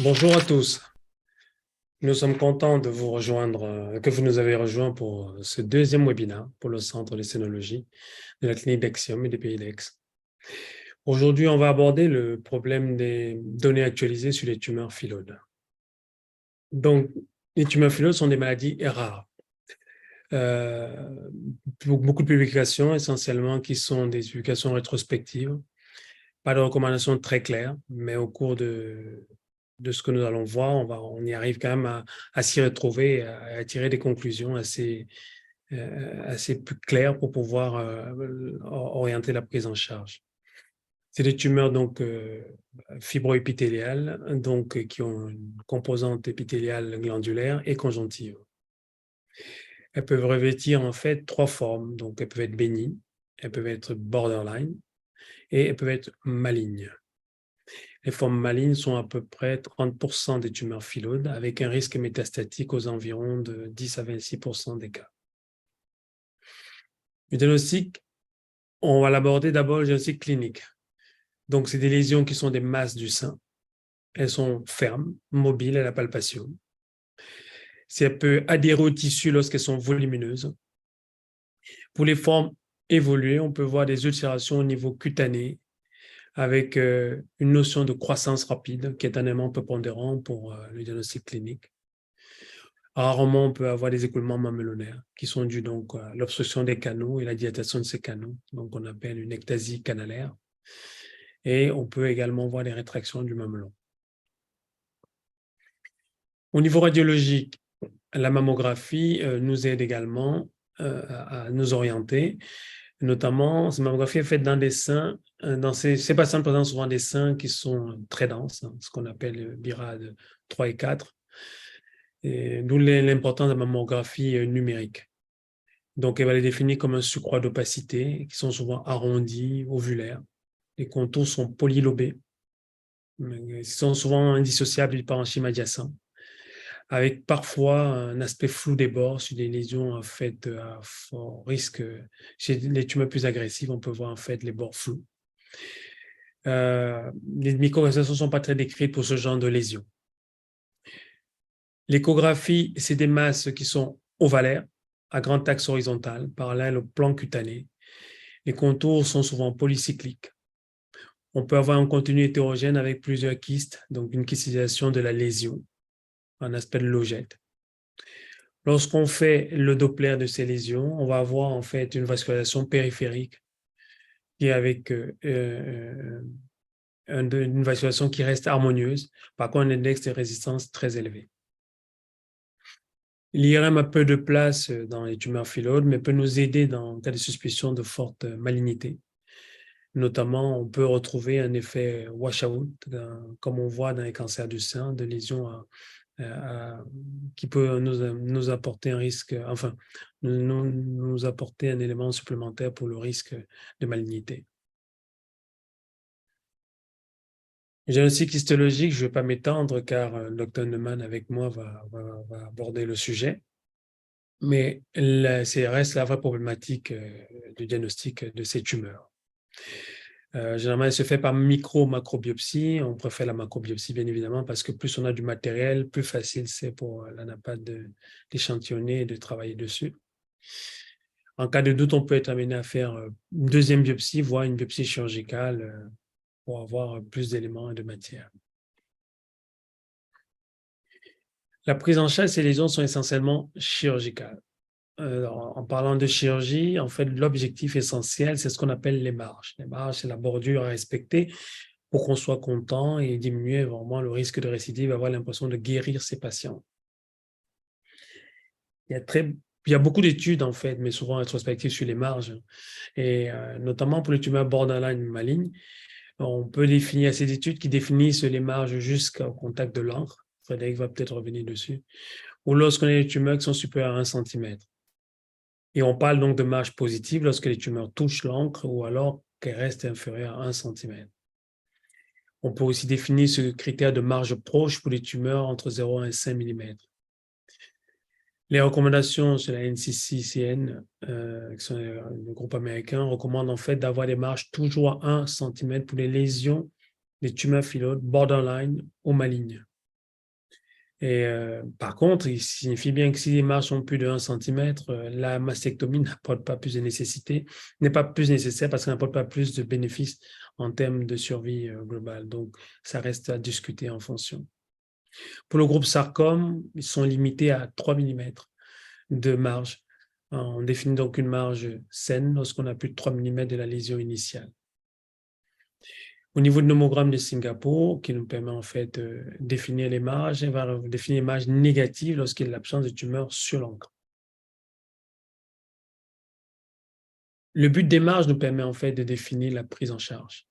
Bonjour à tous. Nous sommes contents de vous rejoindre, que vous nous avez rejoints pour ce deuxième webinaire pour le Centre de scénologie de la clinique d'Axiom et des Pays d'Aix. Aujourd'hui, on va aborder le problème des données actualisées sur les tumeurs phyllodes. Donc, les tumeurs phyllodes sont des maladies rares. Beaucoup de publications, essentiellement, qui sont des publications rétrospectives. Pas de recommandations très claires, mais au cours de ce que nous allons voir, on y arrive quand même à s'y retrouver, à tirer des conclusions assez plus claires pour pouvoir orienter la prise en charge. C'est des tumeurs donc fibroépithéliales, donc qui ont une composante épithéliale glandulaire et conjonctive. Elles peuvent revêtir en fait trois formes. Donc elles peuvent être bénignes, elles peuvent être borderline et elles peuvent être malignes. Les formes malignes sont à peu près 30% des tumeurs phyllodes, avec un risque métastatique aux environs de 10 à 26% des cas. Le diagnostic, on va l'aborder d'abord le diagnostic clinique. Donc, c'est des lésions qui sont des masses du sein. Elles sont fermes, mobiles à la palpation. Ça peut adhérer au tissu lorsqu'elles sont volumineuses. Pour les formes évoluées, on peut voir des ulcérations au niveau cutané, avec une notion de croissance rapide qui est un élément prépondérant pour le diagnostic clinique. Rarement, on peut avoir des écoulements mamelonnaires qui sont dus donc à l'obstruction des canaux et la dilatation de ces canaux, donc on appelle une ectasie canalaire. Et on peut également voir des rétractions du mamelon. Au niveau radiologique, la mammographie nous aide également à nous orienter. Notamment, cette mammographie est faite dans des seins, ces patients présentent souvent des seins qui sont très denses, ce qu'on appelle BIRAD 3 et 4, d'où l'importance de la mammographie numérique. Donc, elle va les définir comme un surcroît d'opacité, qui sont souvent arrondis, ovulaires. Les contours sont polylobés. Ils sont souvent indissociables du parenchyme adjacent, avec parfois un aspect flou des bords sur des lésions en fait à fort risque. Chez les tumeurs plus agressives, on peut voir en fait les bords flous. Les micro-réceptions ne sont pas très décrites pour ce genre de lésions. L'échographie, c'est des masses qui sont ovalaires, à grand axe horizontal, parallèles au plan cutané. Les contours sont souvent polycycliques. On peut avoir un contenu hétérogène avec plusieurs kystes, donc une kystisation de la lésion, un aspect de logette. Lorsqu'on fait le Doppler de ces lésions, on va avoir en fait une vascularisation périphérique qui est avec une vascularisation qui reste harmonieuse, par contre un index de résistance très élevé. L'IRM a peu de place dans les tumeurs phyllodes, mais peut nous aider dans cas de suspicion de forte malignité. Notamment, on peut retrouver un effet washout, comme on voit dans les cancers du sein, de lésions qui peut nous apporter un risque, enfin, nous apporter un élément supplémentaire pour le risque de malignité. Le diagnostic histologique, je ne vais pas m'étendre car le Dr Neumann avec moi va aborder le sujet, mais reste la vraie problématique du diagnostic de ces tumeurs. Généralement, elle se fait par micro-macrobiopsie. On préfère la macrobiopsie, bien évidemment, parce que plus on a du matériel, plus facile c'est pour l'ANAPAD d'échantillonner et de travailler dessus. En cas de doute, on peut être amené à faire une deuxième biopsie, voire une biopsie chirurgicale pour avoir plus d'éléments et de matière. La prise en charge de ces lésions sont essentiellement chirurgicales. En parlant de chirurgie, en fait, l'objectif essentiel, c'est ce qu'on appelle les marges. Les marges, c'est la bordure à respecter pour qu'on soit content et diminuer vraiment le risque de récidive, avoir l'impression de guérir ces patients. Il y a beaucoup d'études, en fait, mais souvent rétrospectives sur les marges. Et notamment pour les tumeurs borderline malignes, on peut définir ces études qui définissent les marges jusqu'au contact de l'encre. Frédéric va peut-être revenir dessus. Ou lorsqu'on a des tumeurs qui sont supérieures à 1 cm. Et on parle donc de marge positive lorsque les tumeurs touchent l'encre ou alors qu'elles restent inférieures à 1 cm. On peut aussi définir ce critère de marge proche pour les tumeurs entre 0 et 5 mm. Les recommandations sur la NCCN, qui sont le groupe américain, recommandent en fait d'avoir des marges toujours à 1 cm pour les lésions des tumeurs phyllodes borderline ou malignes. Et par contre, il signifie bien que si les marges sont plus de 1 cm, la mastectomie n'apporte pas plus de nécessité, n'est pas plus nécessaire parce qu'elle n'apporte pas plus de bénéfices en termes de survie globale. Donc, ça reste à discuter en fonction. Pour le groupe sarcome, ils sont limités à 3 mm de marge. On définit donc une marge saine lorsqu'on a plus de 3 mm de la lésion initiale. Au niveau de nomogramme de Singapour, qui nous permet en fait de définir les marges, on va définir les marges négatives lorsqu'il y a l'absence de tumeur sur l'encre. Le but des marges nous permet en fait de définir la prise en charge.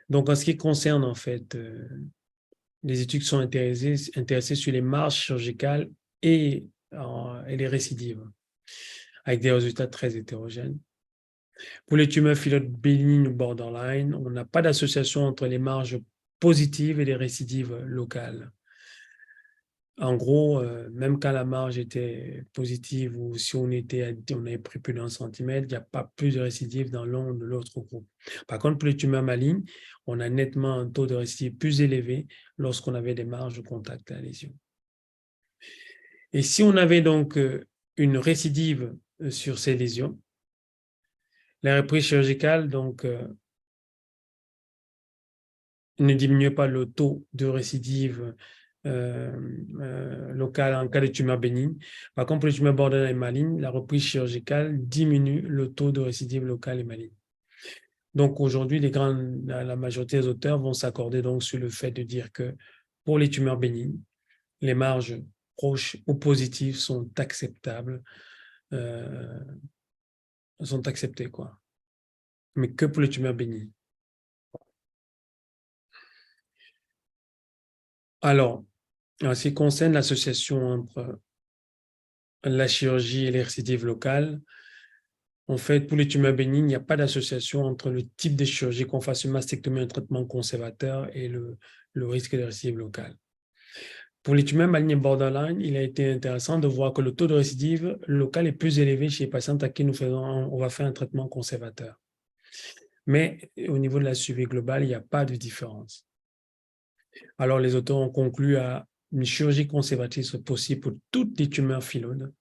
Donc, en ce qui concerne en fait les études qui sont intéressées sur les marges chirurgicales et les récidives, avec des résultats très hétérogènes. Pour les tumeurs phyllodes bénignes ou borderline, on n'a pas d'association entre les marges positives et les récidives locales. En gros, même quand la marge était positive ou si on avait pris plus d'1 centimètre, il n'y a pas plus de récidive dans l'un ou de l'autre groupe. Par contre, pour les tumeurs malignes, on a nettement un taux de récidive plus élevé lorsqu'on avait des marges de contact à la lésion. Et si on avait donc une récidive sur ces lésions, la reprise chirurgicale donc, ne diminue pas le taux de récidive locale en cas de tumeur bénigne. Par contre, pour les tumeurs borderline et malignes, la reprise chirurgicale diminue le taux de récidive locale et maligne. Donc aujourd'hui, la majorité des auteurs vont s'accorder donc sur le fait de dire que pour les tumeurs bénignes, les marges proches ou positives sont acceptables, sont acceptées, quoi. Mais que pour les tumeurs bénignes. Alors, en ce qui concerne l'association entre la chirurgie et les récidives locales, en fait, pour les tumeurs bénignes, il n'y a pas d'association entre le type de chirurgie, qu'on fasse une mastectomie, un traitement conservateur et le risque de récidive locale. Pour les tumeurs malignes borderline, il a été intéressant de voir que le taux de récidive locale est plus élevé chez les patients à qui on va faire un traitement conservateur. Mais au niveau de la suivi globale, il n'y a pas de différence. Alors, les auteurs ont conclu à une chirurgie conservatrice possible pour toutes les tumeurs phyllodes,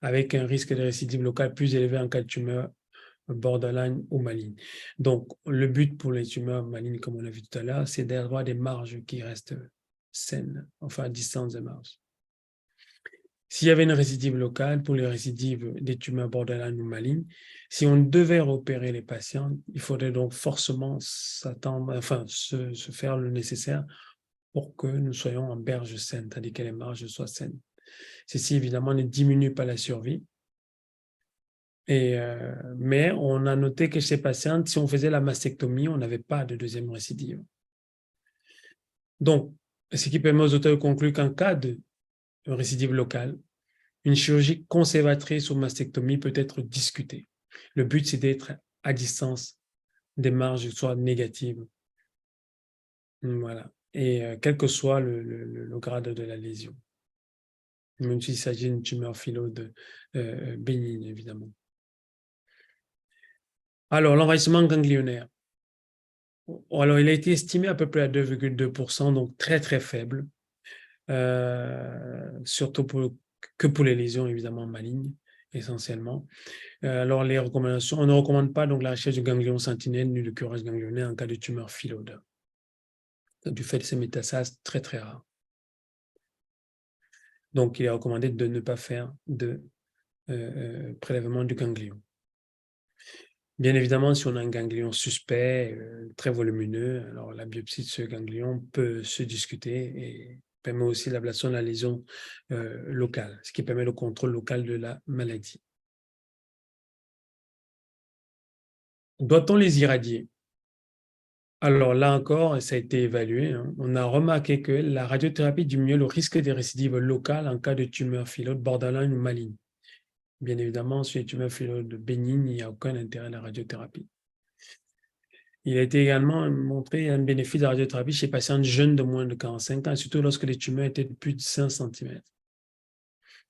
avec un risque de récidive locale plus élevé en cas de tumeur borderline ou maligne. Donc, le but pour les tumeurs malignes, comme on l'a vu tout à l'heure, c'est d'avoir des marges qui restent saines, enfin à distance de marge. S'il y avait une récidive locale, pour les récidives des tumeurs borderline ou malignes, si on devait repérer les patients, il faudrait donc forcément s'attendre, enfin, se faire le nécessaire pour que nous soyons en berge saine, c'est-à-dire que les marges soient saines. Ceci, évidemment, ne diminue pas la survie. Mais on a noté que chez ces patientes, si on faisait la mastectomie, on n'avait pas de deuxième récidive. Donc, ce qui permet aux auteurs de conclure qu'en cas de récidive locale, une chirurgie conservatrice ou mastectomie peut être discutée. Le but, c'est d'être à distance des marges soit négatives. Voilà. Et quel que soit le grade de la lésion. Même s'il s'agit d'une tumeur phylloide bénigne, évidemment. Alors, l'envahissement ganglionnaire. Alors, il a été estimé à peu près à 2,2%, donc très, très faible, surtout que pour les lésions, évidemment, malignes, essentiellement. Alors, les recommandations, on ne recommande pas donc la recherche du ganglion sentinelle ni de curage ganglionnaire en cas de tumeur phylloide, du fait de ces métastases très, très rares. Donc, il est recommandé de ne pas faire de prélèvement du ganglion. Bien évidemment, si on a un ganglion suspect, très volumineux, alors la biopsie de ce ganglion peut se discuter et permet aussi l'ablation de la lésion locale, ce qui permet le contrôle local de la maladie. Doit-on les irradier? Alors là encore, ça a été évalué. On a remarqué que la radiothérapie diminue le risque des récidives locales en cas de tumeur phylloide borderline ou maligne. Bien évidemment, sur les tumeurs phyllodes bénignes, il n'y a aucun intérêt à la radiothérapie. Il a été également montré un bénéfice de la radiothérapie chez les patients jeunes de moins de 45 ans, surtout lorsque les tumeurs étaient de plus de 5 cm.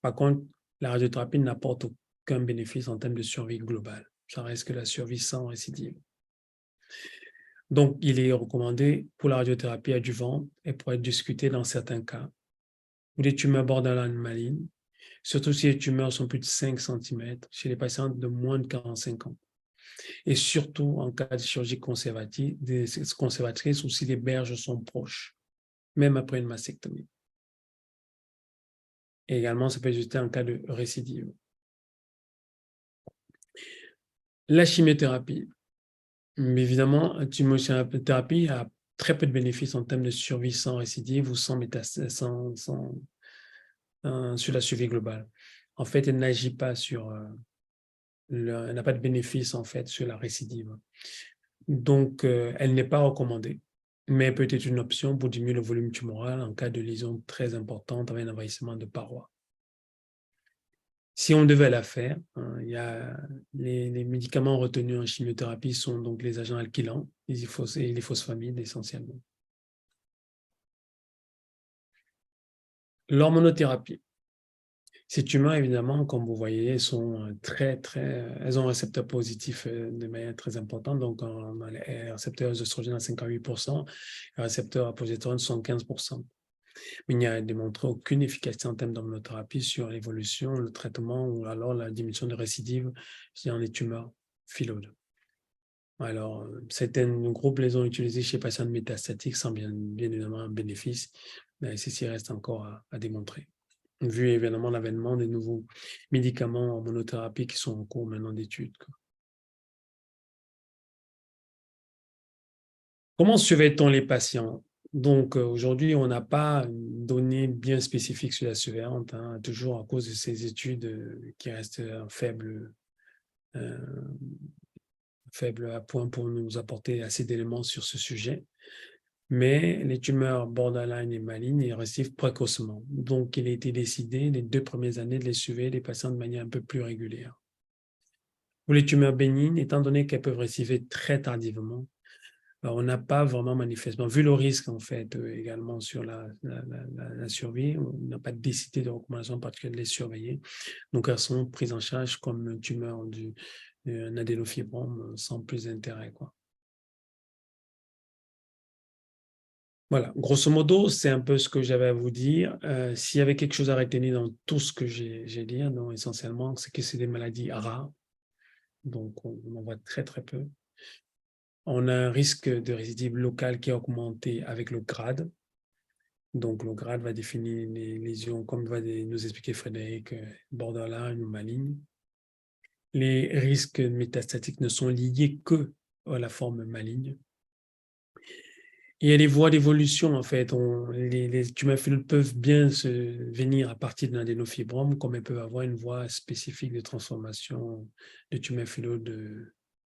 Par contre, la radiothérapie n'apporte aucun bénéfice en termes de survie globale. Ça reste que la survie sans récidive. Donc, il est recommandé pour la radiothérapie adjuvante et pour être discuté dans certains cas. ou des tumeurs borderline malignes, surtout si les tumeurs sont plus de 5 cm chez les patients de moins de 45 ans. Et surtout en cas de chirurgie conservatrice ou si les berges sont proches, même après une mastectomie. Et également, ça peut exister en cas de récidive. La chimiothérapie. Évidemment, la chimiothérapie a très peu de bénéfices en termes de survie sans récidive ou sans sur la survie globale. En fait, elle n'agit pas sur elle n'a pas de bénéfice en fait sur la récidive. Donc, elle n'est pas recommandée, mais peut être une option pour diminuer le volume tumoral en cas de lésion très importante avec un envahissement de parois. Si on devait la faire, il y a les médicaments retenus en chimiothérapie sont donc les agents alkylants et les phosphamides essentiellement. L'hormonothérapie. Ces tumeurs, évidemment, comme vous voyez, sont elles ont un récepteur positif de manière très importante. Donc, on a les récepteurs d'œstrogène à 58%, les récepteurs à progestérone 75%. Mais il n'y a démontré aucune efficacité en termes d'hormonothérapie sur l'évolution, le traitement ou alors la diminution de récidive dans les tumeurs phyllodes. Alors, certains groupes les ont utilisés chez les patients métastatiques sans bien évidemment un bénéfice, mais ceci reste encore à démontrer. Vu évidemment l'avènement des nouveaux médicaments en monothérapie qui sont en cours maintenant d'études. Comment surveille-t-on les patients? Donc, aujourd'hui, on n'a pas une donnée bien spécifique sur la surveillance, toujours à cause de ces études qui restent faibles à point pour nous apporter assez d'éléments sur ce sujet. Mais les tumeurs borderline et malignes, ils récidivent précocement. Donc, il a été décidé les 2 premières années de les surveiller les patients de manière un peu plus régulière. Pour les tumeurs bénignes, étant donné qu'elles peuvent récidiver très tardivement, on n'a pas vraiment manifestement, vu le risque en fait également sur la survie, on n'a pas décidé de recommandation particulière de les surveiller. Donc, elles sont prises en charge comme une tumeur d'un adénofibrome sans plus d'intérêt, quoi. Voilà, grosso modo, c'est un peu ce que j'avais à vous dire. S'il y avait quelque chose à retenir dans tout ce que j'ai dit, donc essentiellement, c'est que c'est des maladies rares, donc on en voit très très peu. On a un risque de récidive locale qui a augmenté avec le grade. Donc le grade va définir les lésions, comme va nous expliquer Frédéric, borderline ou maligne. Les risques métastatiques ne sont liés que à la forme maligne. Il y a des voies d'évolution, en fait. Les tumeurs phyllodes peuvent bien venir à partir d'un adénofibrome, comme elles peuvent avoir une voie spécifique de transformation de tumeurs phyllodes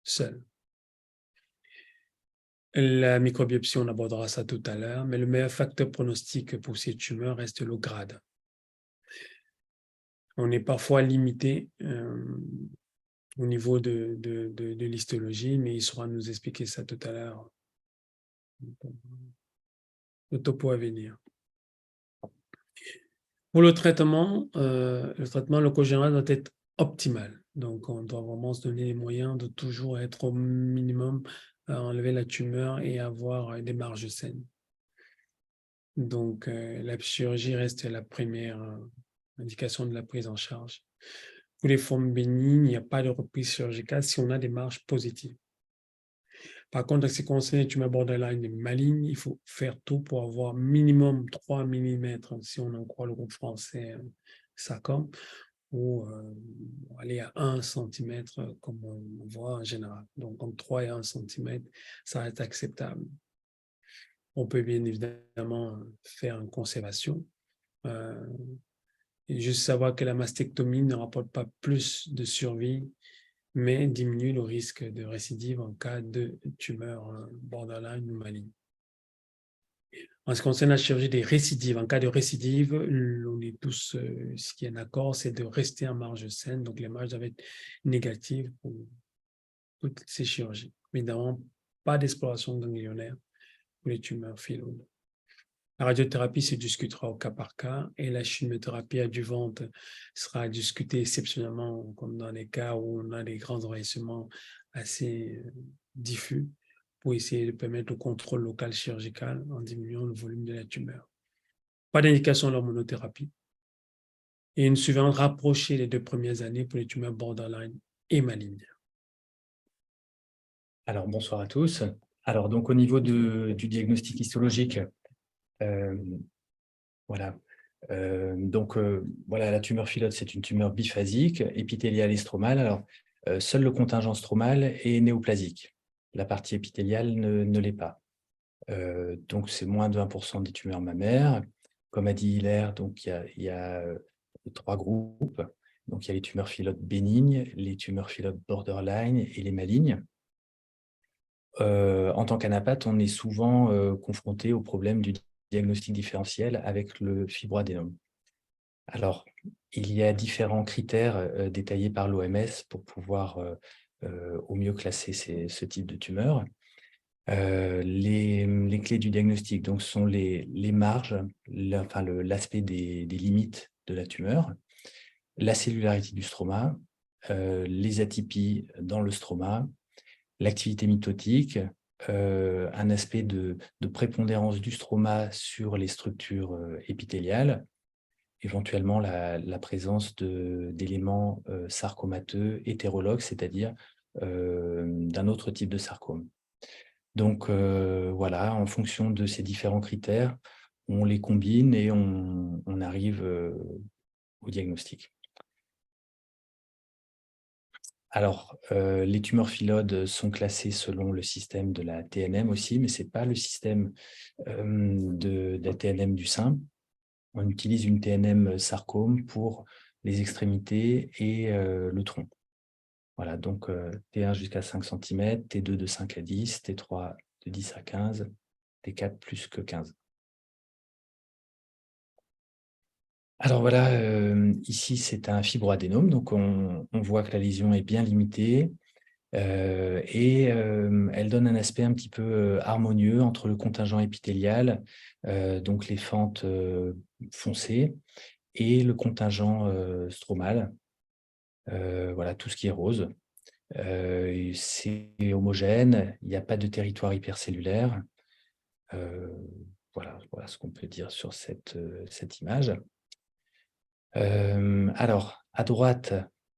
seules. La microbiopsie, on abordera ça tout à l'heure, mais le meilleur facteur pronostic pour ces tumeurs reste le grade. On est parfois limité au niveau de l'histologie, mais il saura nous expliquer ça tout à l'heure. Le topo à venir. Pour le traitement leucogénéral doit être optimal. Donc, on doit vraiment se donner les moyens de toujours être au minimum à enlever la tumeur et avoir des marges saines. Donc, la chirurgie reste la première indication de la prise en charge. Pour les formes bénignes, il n'y a pas de reprise chirurgicale si on a des marges positives. Par contre, en ce qui concerne les tumeurs borderline malignes, il faut faire tout pour avoir minimum 3 mm, si on en croit le groupe français SACOM, ou aller à 1 cm comme on voit en général. Donc, entre 3 et 1 cm, ça reste acceptable. On peut bien évidemment faire une conservation. Et juste savoir que la mastectomie ne rapporte pas plus de survie, mais diminue le risque de récidive en cas de tumeur borderline ou maligne. En ce qui concerne la chirurgie des récidives, en cas de récidive, on est tous, ce qui est d'accord, c'est de rester en marge saine. Donc, les marges doivent être négatives pour toutes ces chirurgies. Évidemment, pas d'exploration ganglionnaire pour les tumeurs phyllodes. La radiothérapie se discutera au cas par cas et la chimiothérapie adjuvante sera discutée exceptionnellement, comme dans les cas où on a des grands envahissements assez diffus, pour essayer de permettre le contrôle local chirurgical en diminuant le volume de la tumeur. pas d'indication de l'hormonothérapie, et une surveillance rapprochée les 2 premières années pour les tumeurs borderline et malignes. Alors, bonsoir à tous. Alors, donc, au niveau du diagnostic histologique, voilà. Voilà, la tumeur phyloïde, c'est une tumeur biphasique, épithéliale et stromale. Alors, seul le contingent stromal est néoplasique. La partie épithéliale ne l'est pas. Donc, c'est moins de 20% des tumeurs mammaires. Comme a dit Hilaire, donc, il y a 3 groupes. Donc, il y a les tumeurs phyloïdes bénignes, les tumeurs phyloïdes borderline et les malignes. En tant qu'anapathe, on est souvent confronté au problème du diagnostic différentiel avec le fibroadénome. Alors, il y a différents critères détaillés par l'OMS pour pouvoir au mieux classer ce type de tumeur. Les clés du diagnostic donc, sont les marges, l'aspect des limites de la tumeur, la cellularité du stroma, les atypies dans le stroma, l'activité mitotique, un aspect de prépondérance du stroma sur les structures épithéliales, éventuellement la présence d'éléments sarcomateux hétérologues, c'est-à-dire d'un autre type de sarcome. Donc voilà, en fonction de ces différents critères, on les combine et on arrive au diagnostic. Alors, les tumeurs phyloïdes sont classées selon le système de la TNM aussi, mais ce n'est pas le système de la TNM du sein. On utilise une TNM sarcome pour les extrémités et le tronc. Voilà, donc T1 jusqu'à 5 cm, T2 de 5 à 10, T3 de 10 à 15, T4 plus que 15. Alors voilà, ici c'est un fibroadénome, donc on voit que la lésion est bien limitée et elle donne un aspect un petit peu harmonieux entre le contingent épithélial, donc les fentes foncées, et le contingent stromal, voilà, tout ce qui est rose. C'est homogène, il n'y a pas de territoire hypercellulaire. Voilà ce qu'on peut dire sur cette image. Alors, à droite,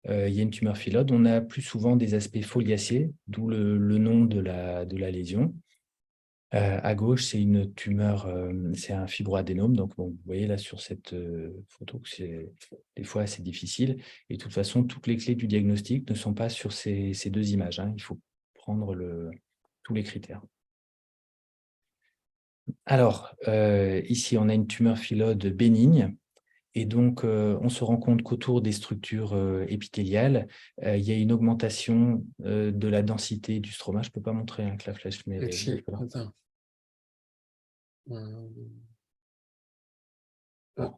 il y a une tumeur phyloïde. On a plus souvent des aspects foliacés, d'où le nom de la lésion. À gauche, c'est une tumeur, c'est un fibroadénome. Donc, bon, vous voyez là sur cette photo que c'est des fois assez difficile. Et de toute façon, toutes les clés du diagnostic ne sont pas sur ces 2 images, hein. Il faut prendre tous les critères. Alors, ici, on a une tumeur phyloïde bénigne. Et donc, on se rend compte qu'autour des structures épithéliales, il y a une augmentation de la densité du stroma. Je ne peux pas montrer avec la flèche, mais Attends.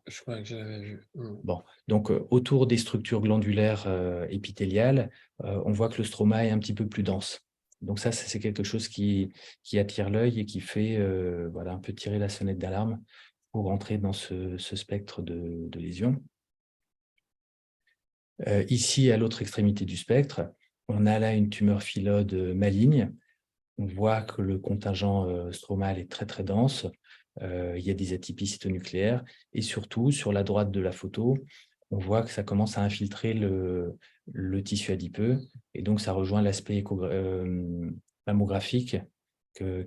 Je crois que je l'avais vu. Bon, donc autour des structures glandulaires épithéliales, on voit que le stroma est un petit peu plus dense. Donc ça, c'est quelque chose qui attire l'œil et qui fait voilà, un peu tirer la sonnette d'alarme pour entrer dans ce spectre de lésion. Ici, à l'autre extrémité du spectre, on a là une tumeur phyloïde maligne. On voit que le contingent stromal est très, très dense. Il y a des atypies cytonucléaires. Et surtout, sur la droite de la photo, on voit que ça commence à infiltrer le tissu adipeux. Et donc, ça rejoint l'aspect mammographique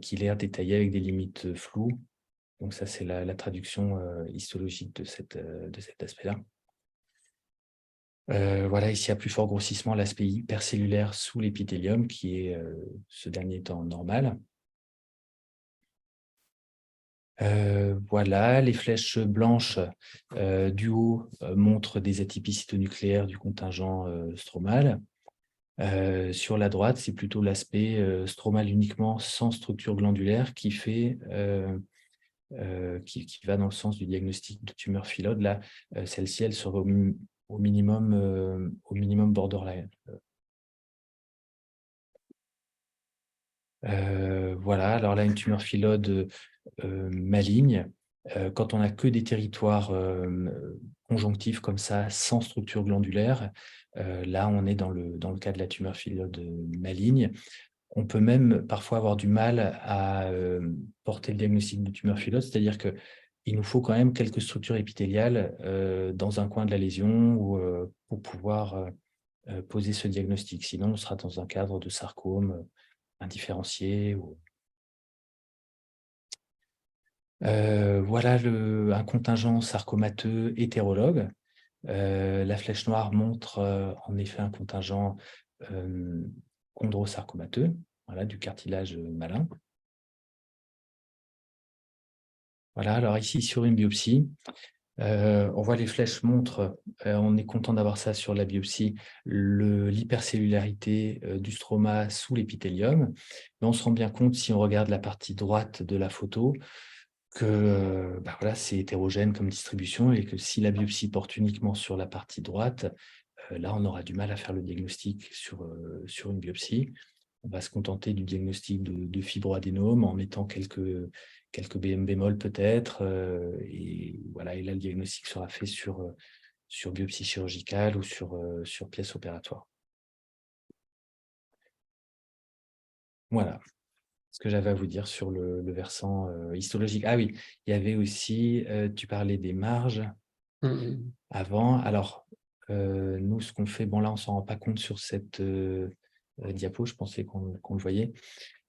qu'il est détaillé avec des limites floues. Donc, ça, c'est la traduction histologique de cet aspect-là. Voilà, ici, à plus fort grossissement, l'aspect hypercellulaire sous l'épithélium, qui est ce dernier temps normal. Voilà, les flèches blanches du haut montrent des atypies cytonucléaires du contingent stromal. Sur la droite, c'est plutôt l'aspect stromal uniquement sans structure glandulaire qui fait qui va dans le sens du diagnostic de tumeur phyloïde. Là, celle-ci, elle serait au minimum borderline. Voilà, alors là, une tumeur phyloïde maligne. Quand on n'a que des territoires conjonctifs comme ça, sans structure glandulaire, là, on est dans le cas de la tumeur phyloïde maligne. On peut même parfois avoir du mal à porter le diagnostic de tumeur phyloïde, c'est-à-dire qu'il il nous faut quand même quelques structures épithéliales dans un coin de la lésion pour pouvoir poser ce diagnostic. Sinon, on sera dans un cadre de sarcome indifférencié. Voilà un contingent sarcomateux hétérologue. La flèche noire montre en effet un contingent chondrosarcomateux, voilà, du cartilage malin. Voilà, alors ici sur une biopsie, on voit les flèches montrent, on est content d'avoir ça sur la biopsie, l'hypercellularité du stroma sous l'épithélium. Mais on se rend bien compte, si on regarde la partie droite de la photo, que voilà, c'est hétérogène comme distribution et que si la biopsie porte uniquement sur la partie droite, là, on aura du mal à faire le diagnostic sur une biopsie. On va se contenter du diagnostic de fibroadénome en mettant quelques BM bémol peut-être. Et voilà, et là, le diagnostic sera fait sur biopsie chirurgicale ou sur pièce opératoire. Voilà ce que j'avais à vous dire sur le versant histologique. Ah oui, il y avait aussi, tu parlais des marges avant. Alors, nous, ce qu'on fait, bon là, on ne s'en rend pas compte sur cette diapo, je pensais qu'on le voyait.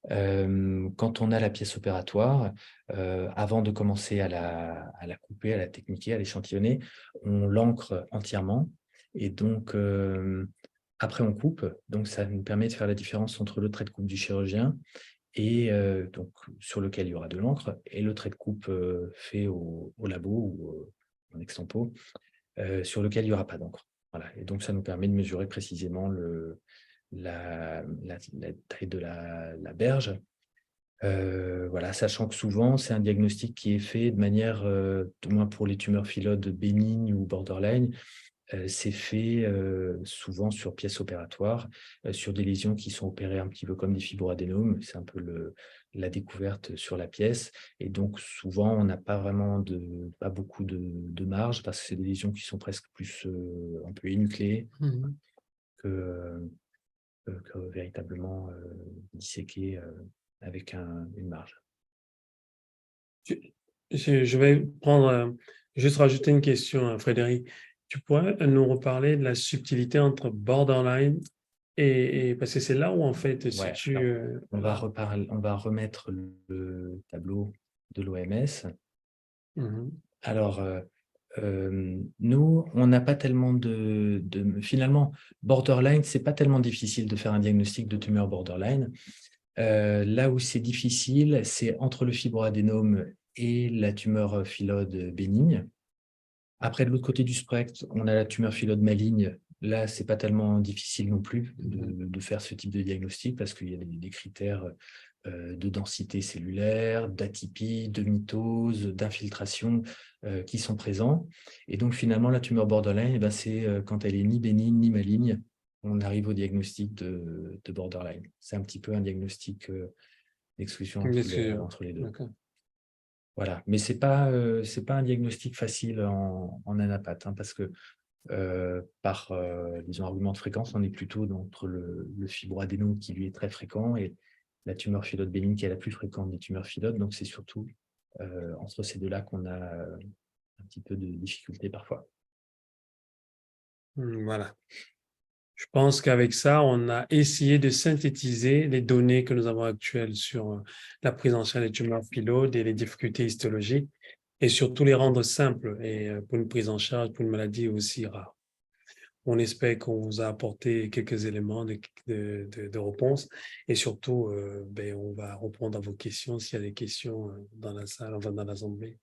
Quand on a la pièce opératoire, avant de commencer à la couper, à la techniquer, à l'échantillonner, on l'encre entièrement. Et donc, après, on coupe. Donc, ça nous permet de faire la différence entre le trait de coupe du chirurgien et donc, sur lequel il y aura de l'encre, et le trait de coupe fait au labo ou en extempo, sur lequel il n'y aura pas d'encre. Voilà. Et donc, ça nous permet de mesurer précisément la taille de la berge. Voilà, sachant que souvent, c'est un diagnostic qui est fait de manière, du moins pour les tumeurs phyllodes bénignes ou borderline, c'est fait souvent sur pièce opératoire, sur des lésions qui sont opérées un petit peu comme des fibroadénomes. C'est un peu la découverte sur la pièce. Et donc, souvent, on n'a pas vraiment pas beaucoup de marge parce que c'est des lésions qui sont presque plus un peu énucléées que véritablement disséquées avec une marge. Je vais prendre, juste rajouter une question, Frédéric. Tu pourrais nous reparler de la subtilité entre borderline et parce que c'est là où en fait si Ouais, tu on va remettre le tableau de l'OMS. Alors, nous, on n'a pas tellement finalement, borderline, c'est pas tellement difficile de faire un diagnostic de tumeur borderline. Là où c'est difficile, c'est entre le fibroadénome et la tumeur phylode bénigne. Après, de l'autre côté du spectre, on a la tumeur phylode maligne. Là, c'est pas tellement difficile non plus de faire ce type de diagnostic parce qu'il y a des critères de densité cellulaire, d'atypie, de mitose, d'infiltration qui sont présents. Et donc, finalement, la tumeur borderline, eh ben, c'est quand elle est ni bénigne ni maligne, on arrive au diagnostic de borderline. C'est un petit peu un diagnostic d'exclusion entre les deux. Voilà, mais c'est pas un diagnostic facile en anapath, hein, parce que par disons, argument de fréquence, on est plutôt entre le fibroadénome qui lui est très fréquent et la tumeur phyllodes bénigne qui est la plus fréquente des tumeurs phyllodes. Donc c'est surtout entre ces deux-là qu'on a un petit peu de difficulté parfois. Voilà. Je pense qu'avec ça, on a essayé de synthétiser les données que nous avons actuelles sur la prise en charge des tumeurs phyllodes et les difficultés histologiques et surtout les rendre simples et pour une prise en charge pour une maladie aussi rare. On espère qu'on vous a apporté quelques éléments de réponse et surtout, on va répondre à vos questions s'il y a des questions dans la salle, enfin dans l'assemblée.